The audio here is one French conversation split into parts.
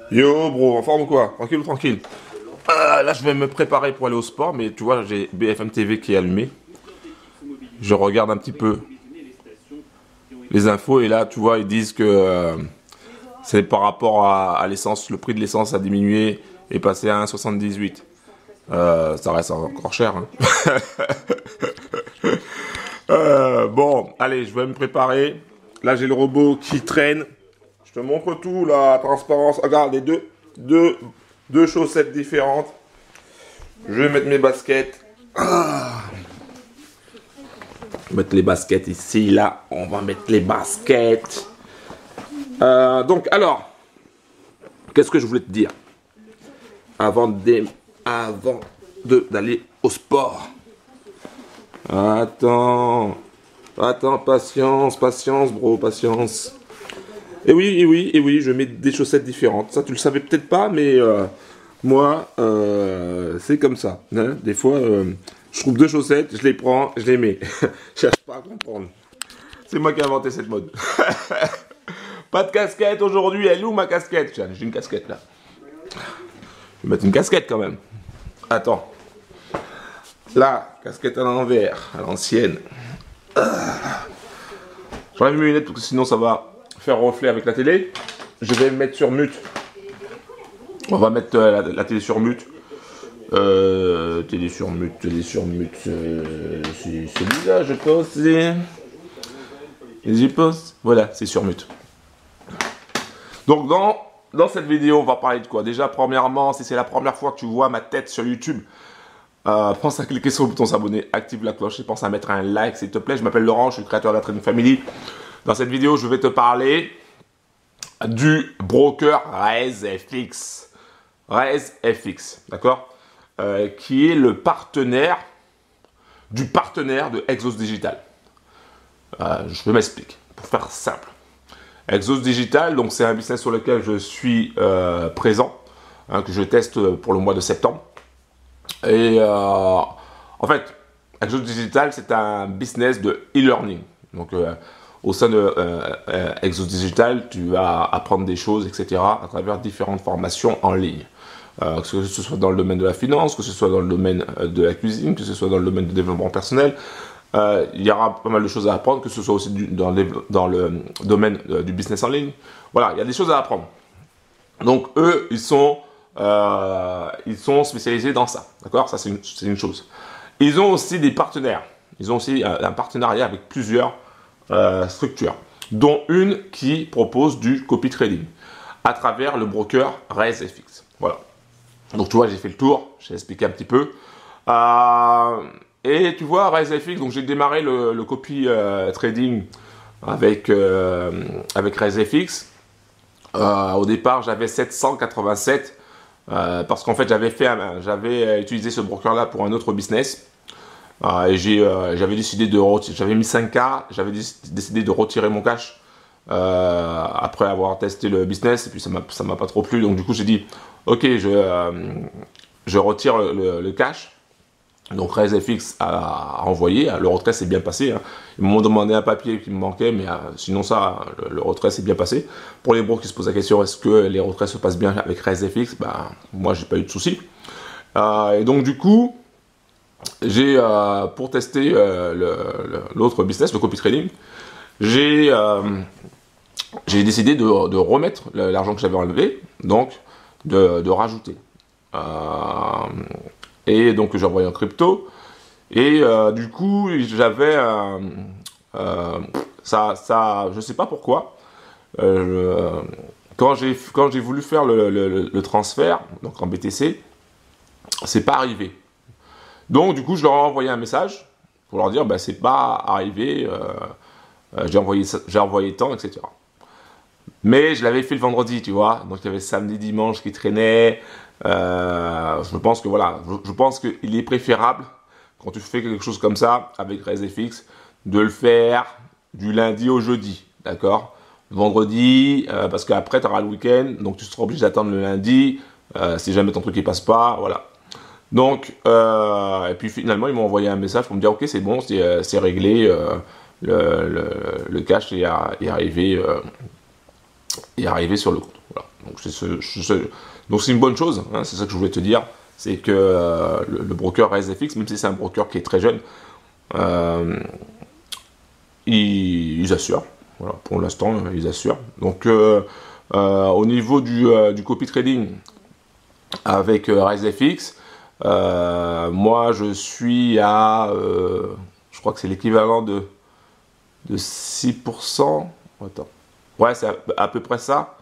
Yo bro, en forme ou quoi? Tranquille ou tranquille? Là je vais me préparer pour aller au sport, mais tu vois j'ai BFM TV qui est allumé. Je regarde un petit peu les infos et là tu vois ils disent que c'est par rapport à l'essence, le prix de l'essence a diminué et passé à 1,78. Ça reste encore cher hein. Bon, allez, je vais me préparer. Là j'ai le robot qui traîne. Je te montre tout, la transparence. Regarde, les deux chaussettes différentes. Je vais mettre mes baskets. Mettre les baskets ici, là. On va mettre les baskets. Donc, alors, qu'est-ce que je voulais te dire avant d'aller au sport. Attends, patience, bro, patience. Et oui, je mets des chaussettes différentes. Ça, tu le savais peut-être pas, mais moi, c'est comme ça. Hein. Des fois, je trouve deux chaussettes, je les prends, je les mets. Je cherche pas à comprendre. C'est moi qui ai inventé cette mode. Pas de casquette aujourd'hui. Elle est où ma casquette? Tiens, j'ai une casquette là. Je vais mettre une casquette quand même. Attends. Là, casquette à l'envers, à l'ancienne. J'enlève mes lunettes parce que sinon ça va faire reflet avec la télé. Je vais me mettre sur mute. On va mettre la télé sur mute. Télé sur mute. C'est celui-là, je pense. J'y pense. Voilà, c'est sur mute. Donc dans cette vidéo, on va parler de quoi? Déjà, premièrement, si c'est la première fois que tu vois ma tête sur YouTube, pense à cliquer sur le bouton s'abonner, active la cloche et pense à mettre un like s'il te plaît. Je m'appelle Laurent, je suis le créateur de la Trading Family. Dans cette vidéo, je vais te parler du broker RaiseFX. RaiseFX, d'accord, qui est le partenaire de Exos Digital. Je vais m'expliquer, pour faire simple. Exos Digital, donc c'est un business sur lequel je suis présent, hein, que je teste pour le mois de septembre. Et en fait, Exos Digital, c'est un business de e-learning. Donc, au sein de Exos Digital, tu vas apprendre des choses, etc. à travers différentes formations en ligne. Que ce soit dans le domaine de la finance, que ce soit dans le domaine de la cuisine, que ce soit dans le domaine du développement personnel. Il y aura pas mal de choses à apprendre, que ce soit aussi dans le domaine du business en ligne. Voilà, il y a des choses à apprendre. Donc, eux, ils sont spécialisés dans ça. D'accord? Ça, c'est une chose. Ils ont aussi des partenaires. Ils ont aussi un partenariat avec plusieurs structures, dont une qui propose du copy trading à travers le broker RaiseFX. Voilà. Donc, tu vois, j'ai fait le tour. J'ai expliqué un petit peu. Et tu vois, RaiseFX, donc j'ai démarré le copy trading avec RaiseFX. Au départ, j'avais 787 parce qu'en fait, j'avais utilisé ce broker-là pour un autre business. Et j'avais décidé de retirer, j'avais mis 5K, j'avais décidé de retirer mon cash après avoir testé le business et puis ça m'a pas trop plu. Donc du coup, j'ai dit, ok, je retire le cash. Donc RaiseFX a envoyé, le retrait s'est bien passé. Hein. Ils m'ont demandé un papier qui me manquait, mais sinon ça, le retrait s'est bien passé. Pour les brokers qui se posent la question, est-ce que les retraits se passent bien avec RaiseFX? Ben, moi, j'ai pas eu de soucis. Et donc du coup, pour tester l'autre business, le copy trading, j'ai décidé de remettre l'argent que j'avais enlevé, donc de rajouter. Et donc j'ai envoyé en crypto et du coup j'avais je sais pas pourquoi quand j'ai voulu faire le transfert donc en BTC, c'est pas arrivé. Donc du coup je leur ai envoyé un message pour leur dire bah c'est pas arrivé, j'ai envoyé tant, etc. Mais je l'avais fait le vendredi, tu vois. Donc il y avait samedi, dimanche qui traînait. Je pense que voilà, je pense qu'il est préférable quand tu fais quelque chose comme ça avec RaiseFX de le faire du lundi au jeudi, d'accord? Vendredi, parce qu'après tu auras le week-end, donc tu seras obligé d'attendre le lundi si jamais ton truc ne passe pas, voilà. Donc, et puis finalement ils m'ont envoyé un message pour me dire ok c'est bon, c'est réglé, le cash est arrivé sur le compte. Voilà. Donc c'est une bonne chose, hein, c'est ça que je voulais te dire. C'est que le broker RSFX, même si c'est un broker qui est très jeune, ils assurent. Voilà, pour l'instant, ils assurent. Donc au niveau du copy trading avec RSFX, moi je suis à, je crois que c'est l'équivalent de 6%. Attends. Ouais, c'est à peu près ça.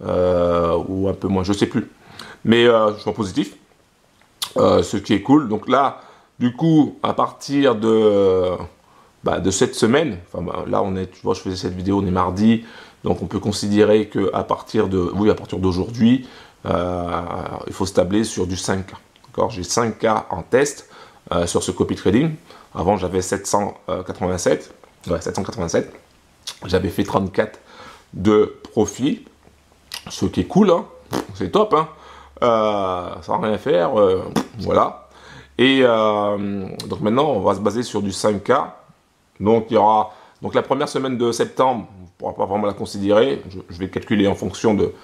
Ou un peu moins, je sais plus. Mais je suis en positif. Ce qui est cool. Donc là, du coup, à partir de cette semaine, enfin là on est, tu vois, je faisais cette vidéo, on est mardi, donc on peut considérer que à partir d'aujourd'hui, il faut se tabler sur du 5K. D'accord, j'ai 5K en test sur ce copy trading. Avant j'avais 787. Ouais, 787. J'avais fait 34 de profit, ce qui est cool, hein. C'est top, hein. Sans rien faire, voilà. Et donc maintenant, on va se baser sur du 5K. Donc il y aura la première semaine de septembre, on ne pourra pas vraiment la considérer. Je vais calculer en fonction de,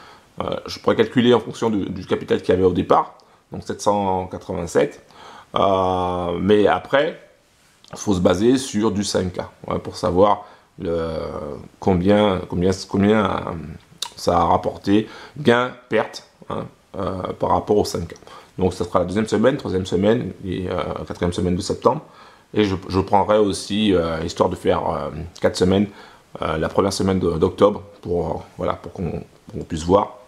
je pourrais calculer en fonction du capital qu'il y avait au départ, donc 787. Mais après, il faut se baser sur du 5K, ouais, pour savoir combien ça a rapporté, gain, perte, hein, par rapport au 5K. Donc ça sera la deuxième semaine, troisième semaine et quatrième semaine de septembre. Et je prendrai aussi, histoire de faire 4 semaines, la première semaine d'octobre pour qu'on puisse voir.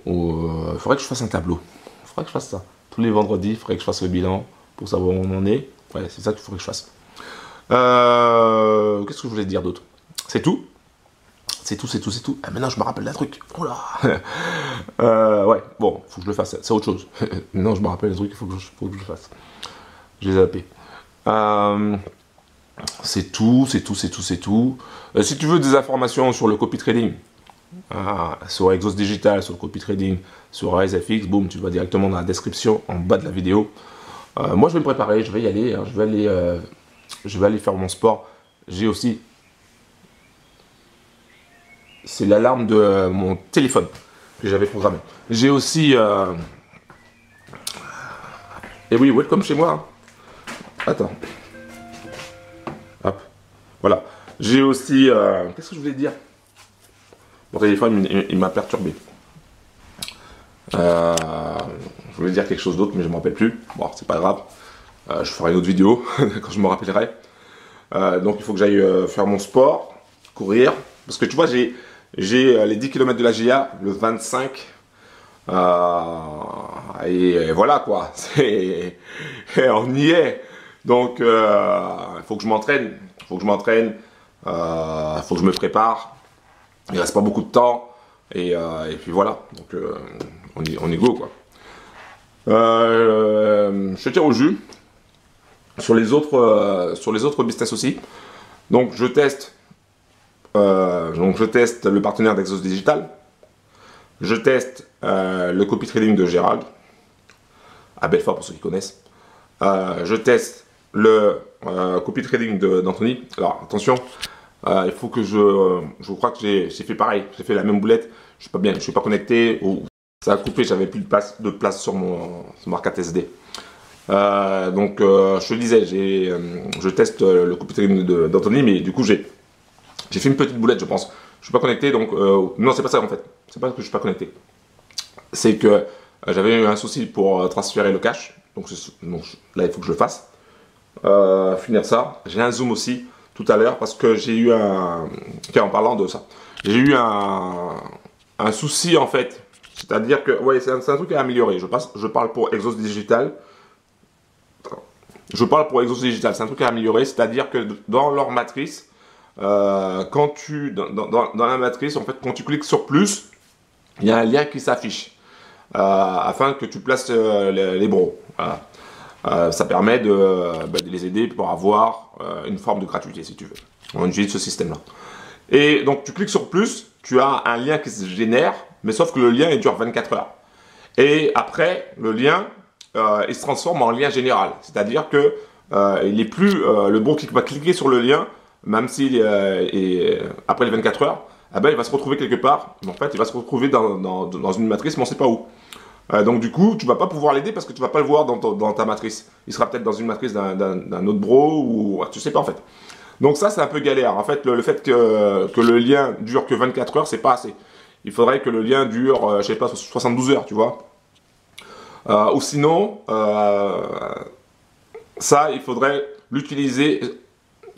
Il faudrait que je fasse un tableau. Il faudrait que je fasse ça. Tous les vendredis, il faudrait que je fasse le bilan pour savoir où on en est. Ouais, c'est ça qu'il faudrait que je fasse. Qu'est-ce que je voulais dire d'autre? C'est tout. C'est tout. Ah, maintenant, je me rappelle d'un truc. Oh là. Ouais, bon, faut que je le fasse. C'est autre chose. Maintenant, je me rappelle d'un truc, il faut que je le fasse. J'ai zappé. C'est tout. Si tu veux des informations sur le copy trading, sur Exos Digital, sur le copy trading, sur RSFX, boum, tu vas directement dans la description en bas de la vidéo. Moi, je vais me préparer, je vais y aller, hein, je vais aller faire mon sport. J'ai aussi, c'est l'alarme de mon téléphone que j'avais programmé. J'ai aussi, et oui, welcome chez moi. Hein. Attends. Hop. Voilà. J'ai aussi, qu'est-ce que je voulais dire? Mon téléphone, il m'a perturbé. Je voulais dire quelque chose d'autre, mais je ne me rappelle plus. Bon, c'est pas grave. Je ferai une autre vidéo quand je me rappellerai. Donc, il faut que j'aille faire mon sport, courir. Parce que tu vois, j'ai les 10 km de la GIA le 25. Et voilà quoi. On y est. Donc, il faut que je m'entraîne. Il faut que je me prépare. Il reste pas beaucoup de temps. Et puis voilà. Donc, on y go quoi. Je te tiens au jus sur les autres business aussi. Donc je teste le partenaire d'Exos Digital. Je teste le copy trading de Gérald à Belfort pour ceux qui connaissent. Je teste le copy trading d'Anthony. Alors attention, il faut que je crois que j'ai fait pareil. J'ai fait la même boulette. Je suis pas connecté. Ça a coupé, j'avais plus de place sur ma carte SD. Donc je te disais, je teste le copy trading d'Anthony, mais du coup j'ai fait une petite boulette, je pense. Je suis pas connecté, donc non, c'est pas ça en fait. C'est pas que je suis pas connecté. C'est que j'avais eu un souci pour transférer le cash. Donc là, il faut que je le fasse. Finir ça. J'ai un zoom aussi tout à l'heure parce que j'ai eu en parlant de ça, j'ai eu un souci en fait. C'est-à-dire que, ouais, c'est un truc à améliorer. Je parle pour Exos Digital. C'est un truc à améliorer. C'est-à-dire que dans leur matrice, dans la matrice, en fait, quand tu cliques sur plus, il y a un lien qui s'affiche afin que tu places les bros. Voilà. Ça permet de les aider pour avoir une forme de gratuité, si tu veux. On utilise ce système-là. Et donc, tu cliques sur plus, tu as un lien qui se génère, mais sauf que le lien, il dure 24 heures. Et après, le lien, il se transforme en lien général. C'est-à-dire que il n'est plus le bon qui va cliquer sur le lien, même si après les 24 heures, ah ben, il va se retrouver quelque part. En fait, il va se retrouver dans une matrice, mais on ne sait pas où. Donc du coup, tu vas pas pouvoir l'aider parce que tu vas pas le voir dans ta matrice. Il sera peut-être dans une matrice d'un autre bro ou tu sais pas en fait. Donc ça, c'est un peu galère. En fait, le fait que le lien dure que 24 heures, c'est pas assez. Il faudrait que le lien dure, je sais pas, 72 heures, tu vois. Ou sinon, ça, il faudrait l'utiliser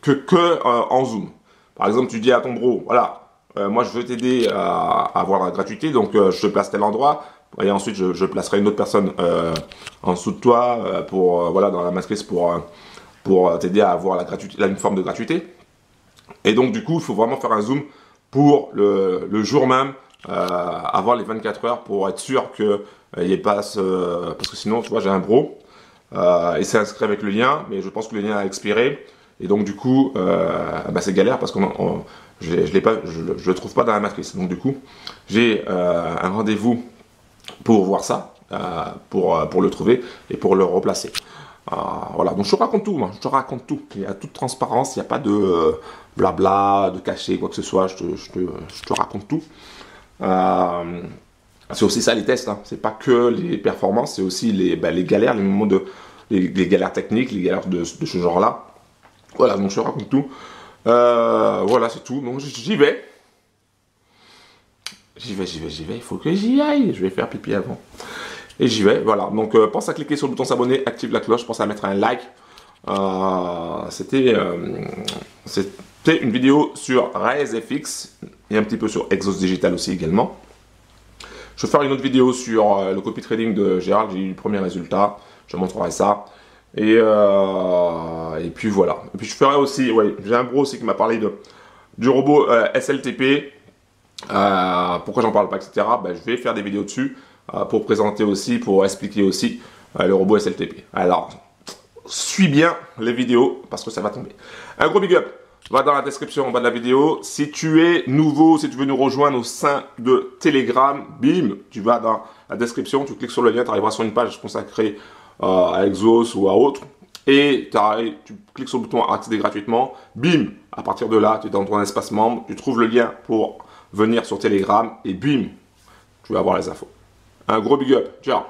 que en Zoom. Par exemple, tu dis à ton bro, voilà, moi je veux t'aider à avoir la gratuité, donc je te place tel endroit, et ensuite je placerai une autre personne en dessous de toi voilà, dans la matrice pour t'aider à avoir la gratuité, une forme de gratuité. Et donc du coup, il faut vraiment faire un Zoom pour le jour même, avoir les 24 heures pour être sûr qu'il n'y ait pas parce que sinon, tu vois, j'ai un bro, il s'est inscrit avec le lien, mais je pense que le lien a expiré. Et donc du coup, bah, c'est galère parce que je le trouve pas dans la matrice. Donc du coup, j'ai un rendez-vous pour voir ça, pour le trouver et pour le replacer. Voilà, donc je te raconte tout, moi. Je te raconte tout. Il y a toute transparence, il n'y a pas de blabla, de caché, quoi que ce soit. Je te raconte tout. C'est aussi ça les tests, hein. C'est pas que les performances, c'est aussi les galères, les moments les galères techniques, les galères de ce genre-là. Voilà, donc je te raconte tout. Voilà, c'est tout. Donc j'y vais. J'y vais. Il faut que j'y aille. Je vais faire pipi avant. Et j'y vais. Voilà. Donc pense à cliquer sur le bouton s'abonner, active la cloche, pense à mettre un like. C'était une vidéo sur RazeFX et un petit peu sur Exos Digital aussi également. Je vais faire une autre vidéo sur le copy trading de Gérald. J'ai eu le premier résultat. Je montrerai ça. Et puis voilà. Et puis je ferai aussi, ouais, j'ai un bro aussi qui m'a parlé du robot SLTP. Pourquoi j'en parle pas, etc. Ben, je vais faire des vidéos dessus pour présenter aussi, pour expliquer aussi le robot SLTP. Alors, suis bien les vidéos parce que ça va tomber. Un gros big up. Va dans la description en bas de la vidéo. Si tu es nouveau, si tu veux nous rejoindre au sein de Telegram, bim, tu vas dans la description, tu cliques sur le lien, tu arriveras sur une page consacrée à Exos ou à autre. Et tu cliques sur le bouton accéder gratuitement. Bim, à partir de là, tu es dans ton espace membre, tu trouves le lien pour venir sur Telegram et bim, tu vas avoir les infos. Un gros big up. Ciao.